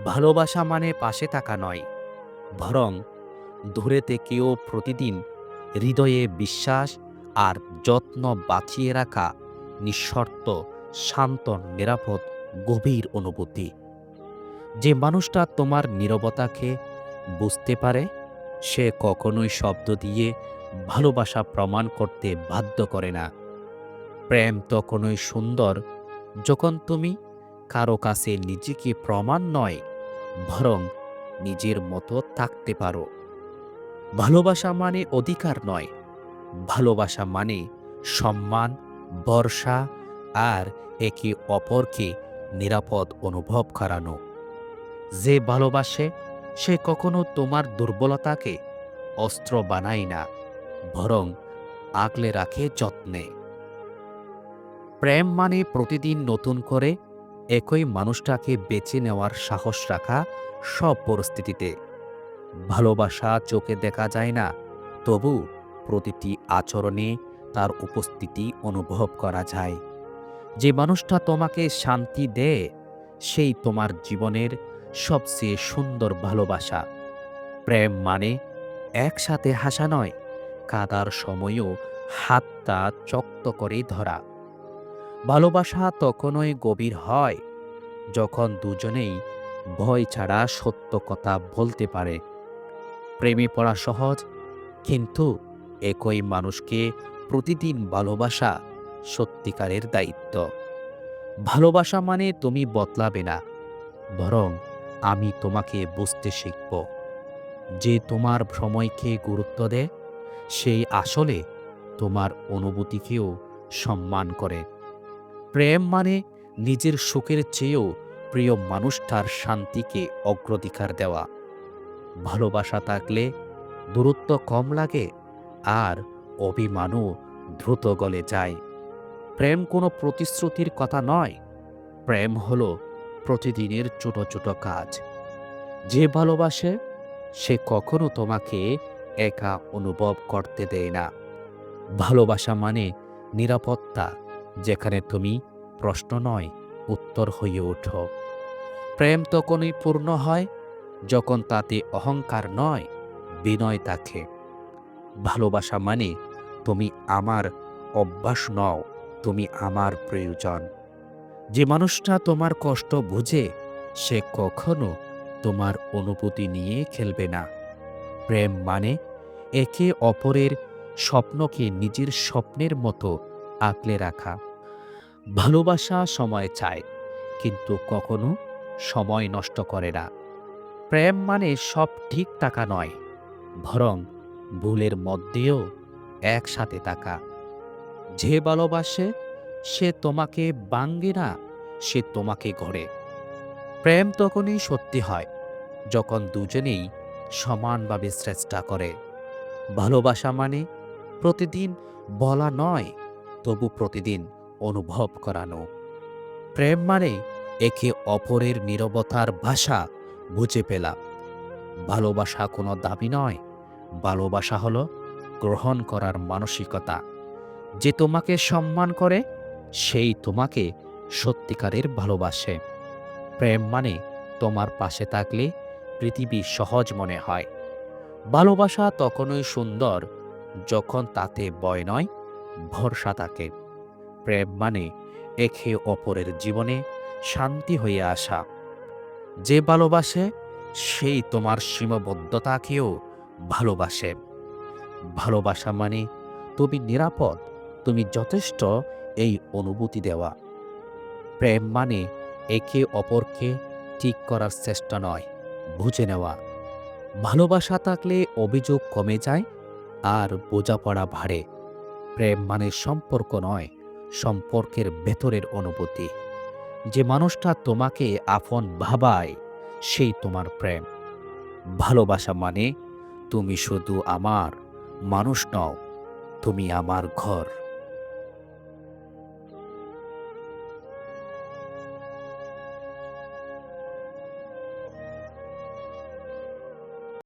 ভালোবাসা মানে পাশে থাকা নয়, বরং দূরে থেকেও প্রতিদিন হৃদয়ে বিশ্বাস আর যত্ন বাঁচিয়ে রাখা নিঃশর্ত, শান্ত, নিরাপদ, গভীর অনুভূতি। যে মানুষটা তোমার নীরবতাকে বুঝতে পারে, সে কখনোই শব্দ দিয়ে ভালোবাসা প্রমাণ করতে বাধ্য করে না। প্রেম তখনই সুন্দর যখন তুমি কারো কাছে নিজেকে প্রমাণ নয়, বরং নিজের মতো থাকতে পারো। ভালোবাসা মানে অধিকার নয়, ভালোবাসা মানে সম্মান, ভরসা আর একে অপরকে নিরাপদ অনুভব করানো। যে ভালোবাসে সে কখনো তোমার দুর্বলতাকে অস্ত্র বানায় না, বরং আগলে রাখে যত্নে। প্রেম মানে প্রতিদিন নতুন করে একই মানুষটাকে বেছে নেওয়ার সাহস রাখা সব পরিস্থিতিতে। ভালোবাসা চোখে দেখা যায় না, তবু প্রতিটি আচরণে তার উপস্থিতি অনুভব করা যায়। যে মানুষটা তোমাকে শান্তি দেয়, সেই তোমার জীবনের সবচেয়ে সুন্দর ভালোবাসা। প্রেম মানে একসাথে হাসা নয়, কাদার সময়ও হাতটা শক্ত করে ধরা। ভালোবাসা তখনই গভীর হয় যখন দুজনেই ভয় ছাড়া সত্য কথা বলতে পারে। প্রেমে পড়া সহজ, কিন্তু একই মানুষকে প্রতিদিন ভালোবাসা সত্যিকারের দায়িত্ব। ভালোবাসা মানে তুমি বদলাবে না, বরং আমি তোমাকে বুঝতে শিখব। যে তোমার সময়কে গুরুত্ব দেয়, সেই আসলে তোমার অনুভূতিকেও সম্মান করে। প্রেম মানে নিজের সুখের চেয়েও প্রিয় মানুষটার শান্তিকে অগ্রাধিকার দেওয়া। ভালোবাসা থাকলে দূরত্ব কম লাগে আর অভিমানও দ্রুত গলে যায়। প্রেম কোনো প্রতিশ্রুতির কথা নয়, প্রেম হলো প্রতিদিনের ছোট ছোট কাজ। যে ভালোবাসে সে কখনো তোমাকে একা অনুভব করতে দেয় না। ভালোবাসা মানে নিরাপত্তা, যেখানে তুমি প্রশ্ন নয়, উত্তর হয়ে ওঠো। প্রেম তখনই পূর্ণ হয় যখন তাতে অহংকার নয়, বিনয় থাকে। ভালোবাসা মানে তুমি আমার অভ্যাস নও, তুমি আমার প্রয়োজন। যে মানুষটা তোমার কষ্ট বুঝে, সে কখনো তোমার অনুভূতি নিয়ে খেলবে না। প্রেম মানে একে অপরের স্বপ্নকে নিজের স্বপ্নের মতো আগলে রাখা। ভালোবাসা সময় চায়, কিন্তু কখনো সময় নষ্ট করে না। প্রেম মানে সব ঠিক থাকা নয়, বরং ভুলের মধ্যেও একসাথে থাকা। যে ভালোবাসে সে তোমাকে ভাঙে না, সে তোমাকে গড়ে। প্রেম তখনই সত্যি হয় যখন দুজনেই সমানভাবে চেষ্টা করে। ভালোবাসা মানে প্রতিদিন বলা নয়, তবু প্রতিদিন অনুভব করানো। প্রেম মানে একে অপরের নীরবতার ভাষা বুঝে ফেলা। ভালোবাসা কোনো দাবি নয়, ভালোবাসা হলো গ্রহণ করার মানসিকতা। যে তোমাকে সম্মান করে, সেই তোমাকে সত্যিকারের ভালোবাসে। প্রেম মানে তোমার পাশে থাকলে পৃথিবী সহজ মনে হয়। ভালোবাসা তখনই সুন্দর যখন তাতে ভয় নয়, ভরসা থাকে। প্রেম মানে একে অপরের জীবনে শান্তি হয়ে আসা। যে ভালোবাসে সেই তোমার সীমাবদ্ধতাকেও ভালোবাসে। ভালোবাসা মানে তুমি নিরাপদ, তুমি যথেষ্ট, এই অনুভূতি দেওয়া। প্রেম মানে একে অপরকে ঠিক করার চেষ্টা নয়, বুঝে নেওয়া। ভালোবাসা থাকলে অভিযোগ কমে যায় আর বোঝাপড়া বাড়ে। প্রেম মানে সম্পর্ক নয়, সম্পর্কের ভেতরের অনুভূতি। যে মানুষটা তোমাকে আপন ভাবায়, সেই তোমার প্রেম। ভালোবাসা মানে তুমি শুধু আমার মানুষ নও, তুমি আমার ঘর।